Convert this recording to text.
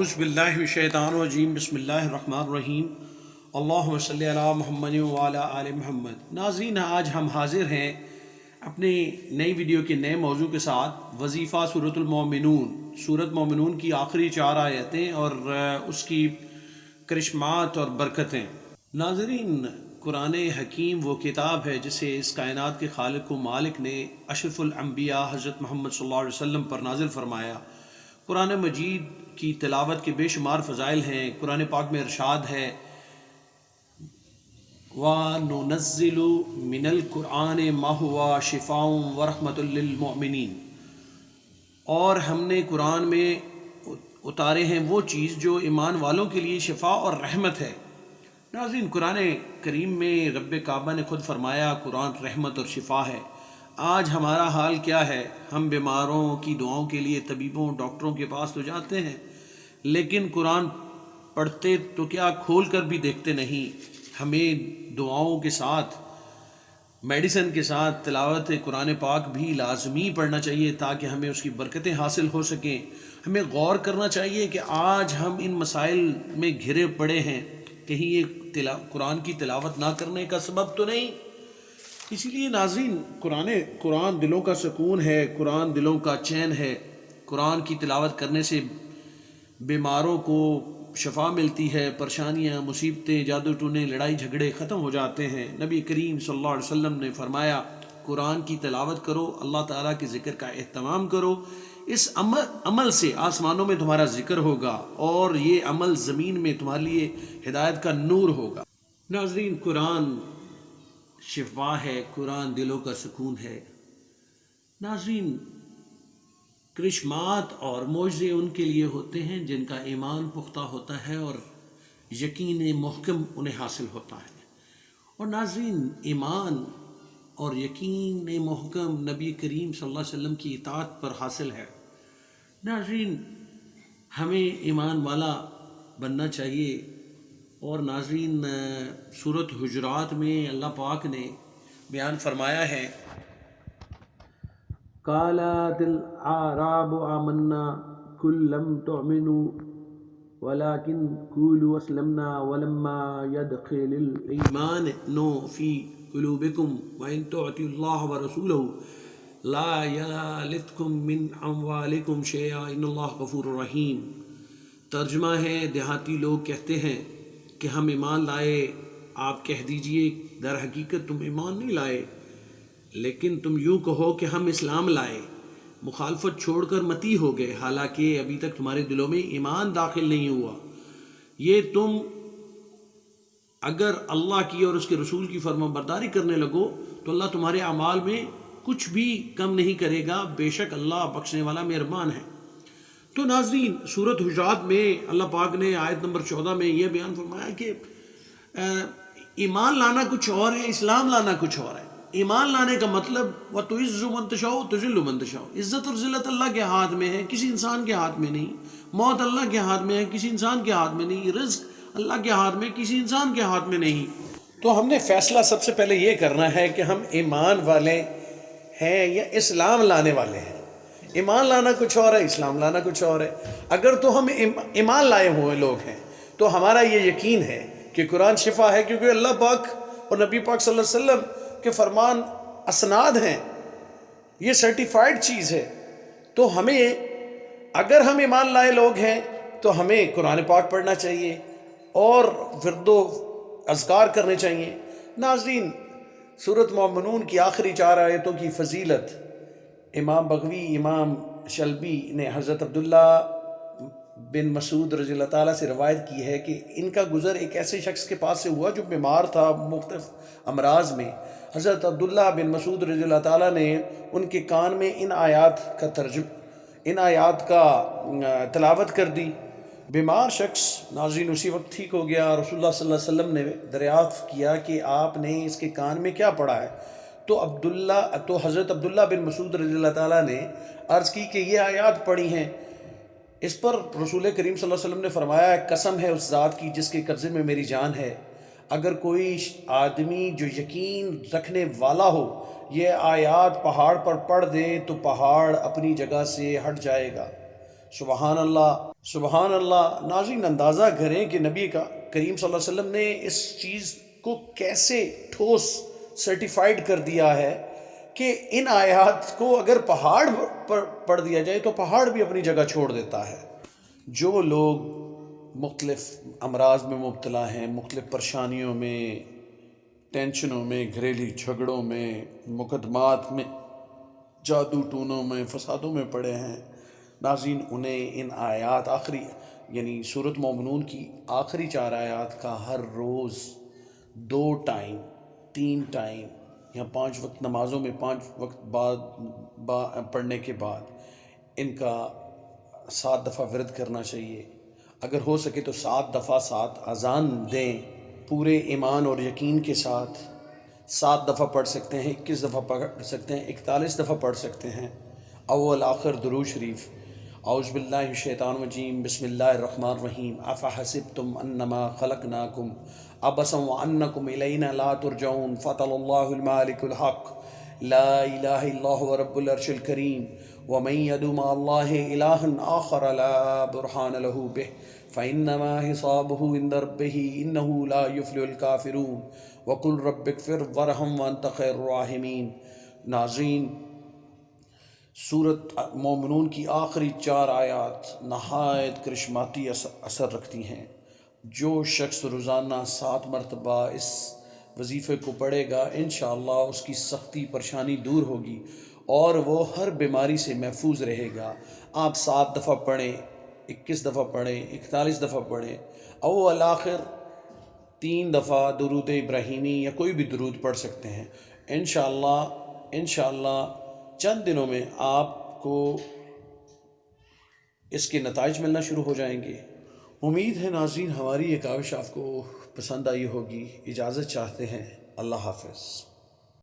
اعوذ باللہ من الشیطان الرجیم بسم اللہ الرحمن الرحیم اللہم صلی علی محمد وعلی آل محمد۔ ناظرین، آج ہم حاضر ہیں اپنی نئی ویڈیو کے نئے موضوع کے ساتھ وظیفہ سورۃ المومنون، سورۃ مومنون کی آخری 4 آیتیں اور اس کی کرشمات اور برکتیں۔ ناظرین، قرآن حکیم وہ کتاب ہے جسے اس کائنات کے خالق و مالک نے اشرف الانبیاء حضرت محمد صلی اللہ علیہ وسلم پر نازل فرمایا۔ قرآن مجید کی تلاوت کے بے شمار فضائل ہیں۔ قرآن پاک میں ارشاد ہے وَنُنَزِّلُ مِنَ الْقُرْآنِ مَا هُوَ شِفَاءٌ وَرَحْمَةٌ لِّلْمُؤْمِنِينَ، اور ہم نے قرآن میں اتارے ہیں وہ چیز جو ایمان والوں کے لیے شفا اور رحمت ہے۔ ناظرین، قرآن کریم میں رب کعبہ نے خود فرمایا قرآن رحمت اور شفا ہے۔ آج ہمارا حال کیا ہے؟ ہم بیماروں کی دعاؤں کے لیے طبیبوں ڈاکٹروں کے پاس تو جاتے ہیں، لیکن قرآن پڑھتے تو کیا کھول کر بھی دیکھتے نہیں۔ ہمیں دعاؤں کے ساتھ میڈیسن کے ساتھ تلاوت قرآن پاک بھی لازمی پڑھنا چاہیے تاکہ ہمیں اس کی برکتیں حاصل ہو سکیں۔ ہمیں غور کرنا چاہیے کہ آج ہم ان مسائل میں گھرے پڑے ہیں، کہیں یہ قرآن کی تلاوت نہ کرنے کا سبب تو نہیں۔ اسی لیے ناظرین، قرآن دلوں کا سکون ہے، قرآن دلوں کا چین ہے۔ قرآن کی تلاوت کرنے سے بیماروں کو شفا ملتی ہے، پریشانیاں، مصیبتیں، جادو ٹونے، لڑائی جھگڑے ختم ہو جاتے ہیں۔ نبی کریم صلی اللہ علیہ وسلم نے فرمایا قرآن کی تلاوت کرو، اللہ تعالیٰ کے ذکر کا اہتمام کرو، اس عمل سے آسمانوں میں تمہارا ذکر ہوگا اور یہ عمل زمین میں تمہارے لیے ہدایت کا نور ہوگا۔ ناظرین، قرآن شفا ہے، قرآن دلوں کا سکون ہے۔ ناظرین، کرشمات اور معجزے ان کے لیے ہوتے ہیں جن کا ایمان پختہ ہوتا ہے اور یقین محکم انہیں حاصل ہوتا ہے۔ اور ناظرین، ایمان اور یقین محکم نبی کریم صلی اللہ علیہ وسلم کی اطاعت پر حاصل ہے۔ ناظرین، ہمیں ایمان والا بننا چاہیے۔ اور ناظرین، سورۃ حجرات میں اللہ پاک نے بیان فرمایا ہے قالت الاعراب آمنا قل لم تؤمنوا ولكن قولوا اسلمنا ولما يدخل الايمان في قلوبكم وان تطيعوا الله ورسوله لا يلتكم من اموالكم شيئا ان الله غفور رحيم۔ ترجمہ ہے، دیہاتی لوگ کہتے ہیں کہ ہم ایمان لائے۔ آپ کہہ دیجئے در حقیقت تم ایمان نہیں لائے، لیکن تم یوں کہو کہ ہم اسلام لائے۔ مخالفت چھوڑ کر متی ہو گئے، حالانکہ ابھی تک تمہارے دلوں میں ایمان داخل نہیں ہوا۔ یہ تم اگر اللہ کی اور اس کے رسول کی فرما برداری کرنے لگو تو اللہ تمہارے اعمال میں کچھ بھی کم نہیں کرے گا، بے شک اللہ بخشنے والا مہربان ہے۔ تو ناظرین، سورۃ حجرات میں اللہ پاک نے آیت نمبر 14 میں یہ بیان فرمایا کہ ایمان لانا کچھ اور ہے، اسلام لانا کچھ اور ہے۔ ایمان لانے کا مطلب وَتُعِزُّ مَن تَشَاءُ وَتُذِلُّ مَن تَشَاءُ، عزت اور ذلت اللہ کے ہاتھ میں ہے، کسی انسان کے ہاتھ میں نہیں۔ موت اللہ کے ہاتھ میں ہے، کسی انسان کے ہاتھ میں نہیں۔ رزق اللہ کے ہاتھ میں، کسی انسان کے ہاتھ میں نہیں۔ تو ہم نے فیصلہ سب سے پہلے یہ کرنا ہے کہ ہم ایمان والے ہیں یا اسلام لانے والے ہیں۔ ایمان لانا کچھ اور ہے، اسلام لانا کچھ اور ہے۔ اگر تو ہم ایمان لائے ہوئے لوگ ہیں تو ہمارا یہ یقین ہے کہ قرآن شفا ہے، کیونکہ اللہ پاک اور نبی پاک صلی اللہ علیہ وسلم کے فرمان اسناد ہیں، یہ سرٹیفائیڈ چیز ہے۔ تو ہمیں، اگر ہم ایمان لائے لوگ ہیں تو ہمیں قرآن پاک پڑھنا چاہیے اور ورد و اذکار کرنے چاہیے۔ ناظرین، سورۃ مومنون کی آخری 4 آیتوں کی فضیلت امام بغوی، امام شلبی نے حضرت عبداللہ بن مسعود رضی اللہ تعالیٰ سے روایت کی ہے کہ ان کا گزر ایک ایسے شخص کے پاس سے ہوا جو بیمار تھا مختلف امراض میں۔ حضرت عبداللہ بن مسعود رضی اللہ تعالیٰ نے ان کے کان میں ان آیات کا تلاوت کر دی۔ بیمار شخص ناظرین اسی وقت ٹھیک ہو گیا۔ رسول اللہ صلی اللہ علیہ وسلم نے دریافت کیا کہ آپ نے اس کے کان میں کیا پڑھا ہے؟ تو حضرت عبداللہ بن مسعود رضی اللہ تعالیٰ نے عرض کی کہ یہ آیات پڑھی ہیں۔ اس پر رسول کریم صلی اللہ علیہ وسلم نے فرمایا قسم ہے اس ذات کی جس کے قبضے میں میری جان ہے، اگر کوئی آدمی جو یقین رکھنے والا ہو یہ آیات پہاڑ پر پڑھ دے تو پہاڑ اپنی جگہ سے ہٹ جائے گا سبحان اللہ سبحان اللہ۔ ناظرین اندازہ کریں کہ نبی کا کریم صلی اللہ علیہ وسلم نے اس چیز کو کیسے ٹھوس سرٹیفائڈ کر دیا ہے کہ ان آیات کو اگر پہاڑ پر پڑھ دیا جائے تو پہاڑ بھی اپنی جگہ چھوڑ دیتا ہے۔ جو لوگ مختلف امراض میں مبتلا ہیں، مختلف پریشانیوں میں، ٹینشنوں میں، گھریلو جھگڑوں میں، مقدمات میں، جادو ٹونوں میں، فسادوں میں پڑے ہیں، ناظرین انہیں ان آیات آخری یعنی سورۃ مومنون کی آخری 4 آیات کا ہر روز 2 ٹائم 3 ٹائم یا 5 وقت نمازوں میں 5 وقت بعد پڑھنے کے بعد ان کا 7 دفعہ ورد کرنا چاہیے۔ اگر ہو سکے تو 7 دفعہ 7 اذان دیں، پورے ایمان اور یقین کے ساتھ 7 دفعہ پڑھ سکتے ہیں، 21 دفعہ پڑھ سکتے ہیں، 41 دفعہ پڑھ سکتے ہیں۔ اول آخر درود شریف۔ اعوذ باللہ من الشیطان الرجیم، بسم اللہ الرحمن الرحیم۔ افحسبتم انما خلقناکم عبثا وانکم الینا لا ترجعون، فتح اللہ المالک الحق لا الہ الا هو رب العرش الکریم، ومن يدع مع الله الہا آخر لا برہان له به فإنما حسابه عند ربه إنه لا يفلح الكافرون، وقل رب اغفر وارحم وانت خیر الراحمین۔ ناظرین سورۃ مومنون کی آخری 4 آیات نہایت کرشماتی اثر رکھتی ہیں۔ جو شخص روزانہ 7 مرتبہ اس وظیفے کو پڑھے گا انشاءاللہ اس کی سختی پریشانی دور ہوگی اور وہ ہر بیماری سے محفوظ رہے گا۔ آپ 7 دفعہ پڑھیں، 21 دفعہ پڑھیں، 41 دفعہ پڑھیں، اول آخر 3 دفعہ درود ابراہیمی یا کوئی بھی درود پڑھ سکتے ہیں۔ انشاءاللہ چند دنوں میں آپ کو اس کے نتائج ملنا شروع ہو جائیں گے۔ امید ہے ناظرین ہماری یہ کاوش آپ کو پسند آئی ہوگی۔ اجازت چاہتے ہیں، اللہ حافظ۔